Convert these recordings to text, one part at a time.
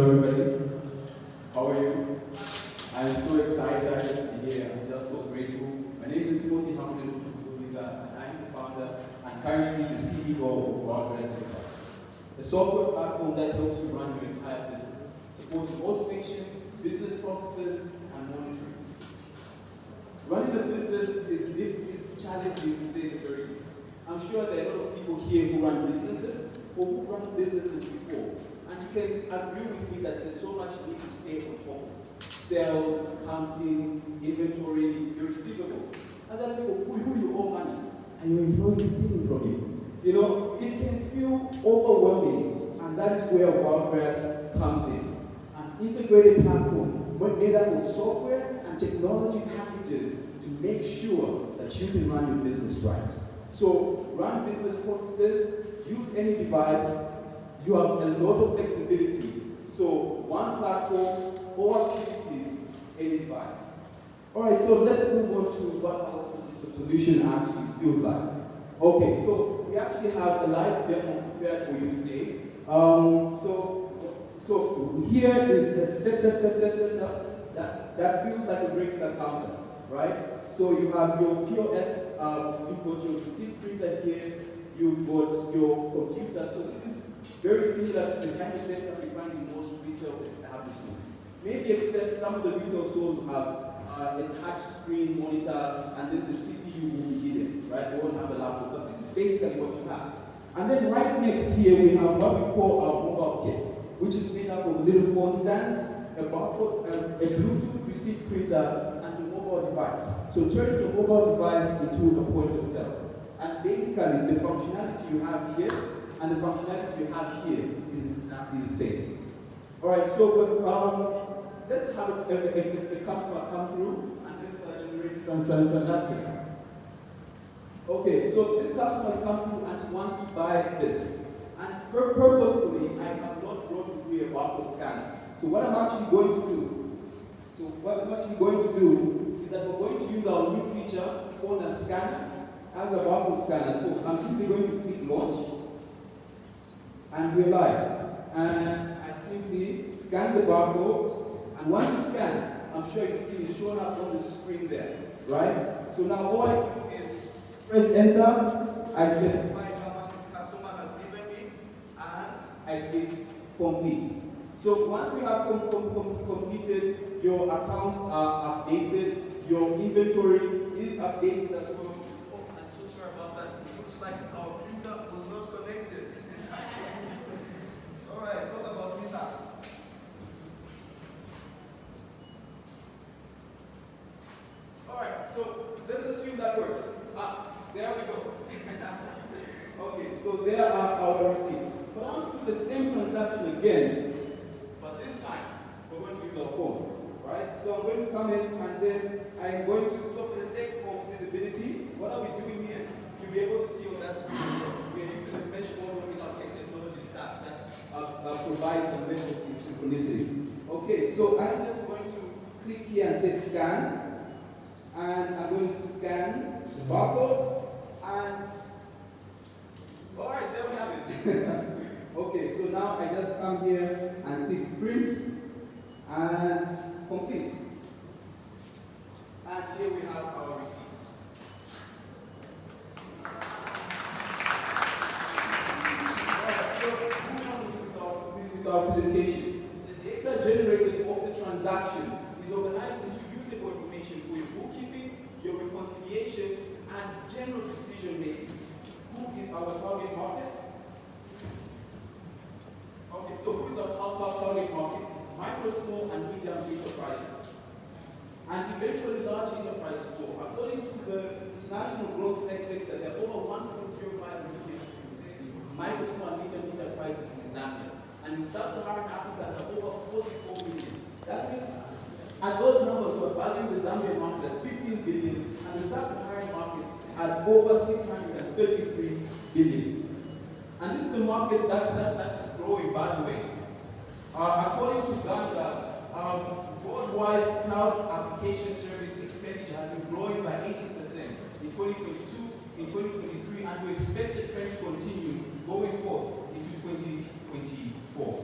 Everybody, how are you? I'm so excited to be here. I'm just so grateful. My name is Timothy Hamilton WildGrass, and I'm the founder and currently the CEO of WildGrass, a software platform that helps you run your entire business, supporting automation, business processes, and monitoring. Running a business is challenging to say the very least. I'm sure there are a lot of people here who run businesses or who've run businesses before. And you can agree with me that there's so much need to stay on top of sales, accounting, inventory, your receivables. And then people who you owe money and your employees stealing from you. You know, it can feel overwhelming, and that's where WildGrass comes in. An integrated platform made up of software and technology packages to make sure that you can run your business right. So run business processes, use any device. You have a lot of flexibility. So one platform, all activities, any device. All right, so let's move on to what our solution actually feels like. Okay, so we actually have a live demo prepared for you today. So here is the setup that feels like a regular counter, right? So you have your POS, you've got your receipt printer here, you've got your computer. So this is very similar to the kind of setup you find in most retail establishments. Maybe except some of the retail stores will have a touch screen monitor and then the CPU will be hidden, right? They won't have a laptop, but this is basically what you have. And then right next here we have what we call our mobile kit, which is made up of little phone stands, a barcode, a Bluetooth receipt printer, and a mobile device. So turn your mobile device into a point of sale. And basically the functionality you have here and the functionality you have here is exactly the same. All right, so let's have a customer come through and let's generate a transaction. Okay, so this customer has come through and he wants to buy this. And purposefully, I have not brought with me a barcode scanner. So what I'm actually going to do is that we're going to use our new feature called a scanner as a barcode scanner. So I'm simply going to click launch. And we're live. And I simply scan the barcode, and once it's scanned, I'm sure you see it showing up on the screen there, right? So now all I do is press enter, I specify how much the customer has given me, and I click complete. So once we have completed, your accounts are updated, your inventory is updated as well. Oh, I'm so sorry about that. It looks like our printer was not connected. All right, talk about mishaps. All right, so let's assume that works. There we go. Okay, so there are our receipts. But I want to do the same transaction again, but this time we're going to use our phone, right? So I'm going to come in and then I'm going to, so for the sake of visibility, what are we doing here? You'll be able to see on that screen. We are using a mesh model in our technology stack that provides some mesh of synchronicity. Okay, so I'm just going to click here and say scan, and I'm going to scan the barcode, and all right, there we have it. Okay, so now I just come here and click print and complete. And here we have our receipt. With our presentation, the data generated off the transaction is organized into usable information for your bookkeeping, your reconciliation, and general decision making. Who is our target market? Okay, so who is our top target market? Micro, small, and medium enterprises. And eventually large enterprises too. According to the International Growth Sector, there are over 1.05 million micro, small, and medium enterprises in Zambia. And in sub-Saharan Africa, there are over 44 million. That means, and those numbers were valuing the Zambian market at 15 billion, and the sub-Saharan market at over 633 billion. And this is a market that is growing, by the way. According to Gartner, worldwide cloud application service expenditure has been growing by 18% in 2022, in 2023, and we expect the trend to continue going forth into 2024.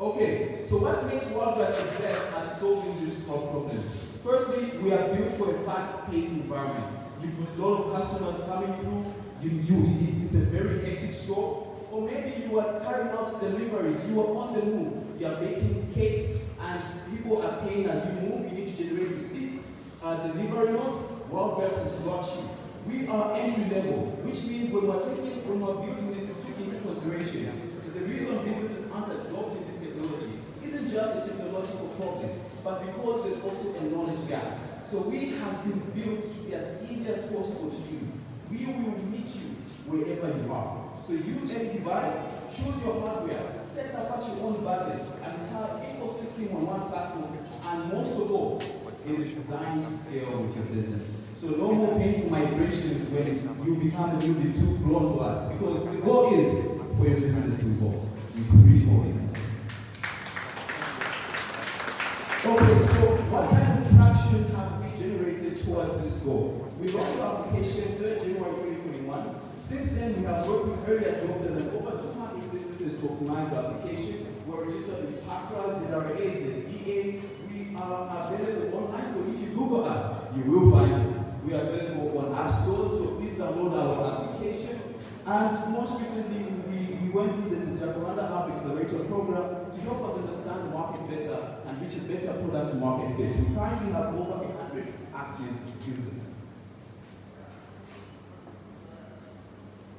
Okay, so what makes WildGrass the best at solving these problems? Firstly, we are built for a fast-paced environment. You've got a lot of customers coming through. It's a very hectic store. Or maybe you are carrying out deliveries. You are on the move. You are baking cakes, and people are paying as you move. You need to generate receipts, delivery notes. WildGrass has got you. We are entry level, which means when we're building this, we took into consideration that the reason businesses aren't adopting this technology isn't just a technological problem, but because there's also a knowledge gap. So we have been built to be as easy as possible to use. We will meet you wherever you are. So use any device, choose your hardware, set up at your own budget, an entire ecosystem on one platform, and most of all, it is designed to scale with your business. So no more painful migrations when you become a little bit too grown for us, because the goal is for your business to evolve. You can really organize. Okay, so what kind of traction have we generated towards this goal? We launched our application 3rd January 2021. Since then, we have worked with early adopters and over 200 businesses to optimize the application. We're registered with PACRA, ZRA, ZDA. We are available online, so if you Google us, you will find us. We are available on app stores, so please download our application. And most recently, we went through the Jacaranda Hub Accelerator program to help us understand the market better and reach a better product to market fit. We currently have over 100 active users.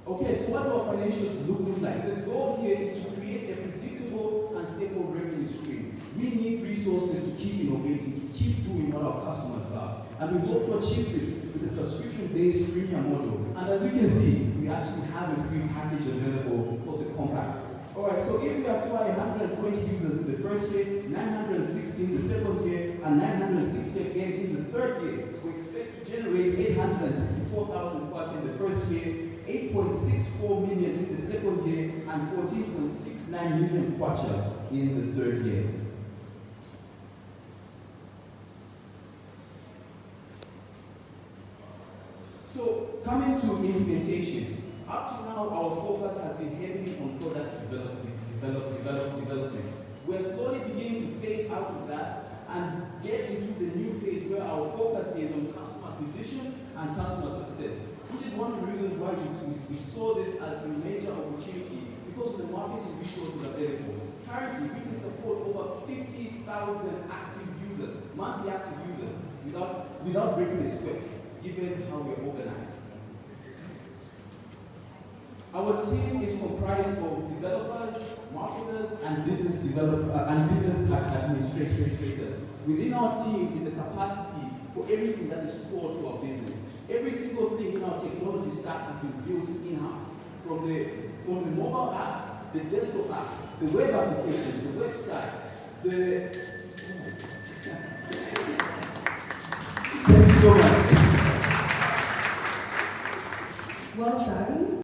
Okay, so what do our financials look like? The goal here is to create a predictable and stable revenue stream. We need resources to keep innovating, to keep doing what our customers love. And we hope to achieve this with a subscription-based freemium model. And as you can see, we actually have a free package available called the Compact. Alright, so if we acquire 120 users in the first year, 960 in the second year, and 960 again in the third year, we expect to generate 864,000 kwacha in the first year, 8.64 million in the second year, and 14.69 million kwacha in the third year. So, coming to implementation, up to now our focus has been heavily on product development. We're slowly beginning to phase out of that and get into the new phase where our focus is on customer acquisition and customer success, which is one of the reasons why we saw this as a major opportunity because of the marketing resources available. Currently, we can support over 50,000 active users, monthly active users, without breaking a sweat, given how we're organized. Our team is comprised of developers, marketers, and business administrators. Within our team is the capacity for everything that is core to our business. Every single thing in our technology stack has been built in-house. From the mobile app, the desktop app, the web applications, the websites, Thank you so much.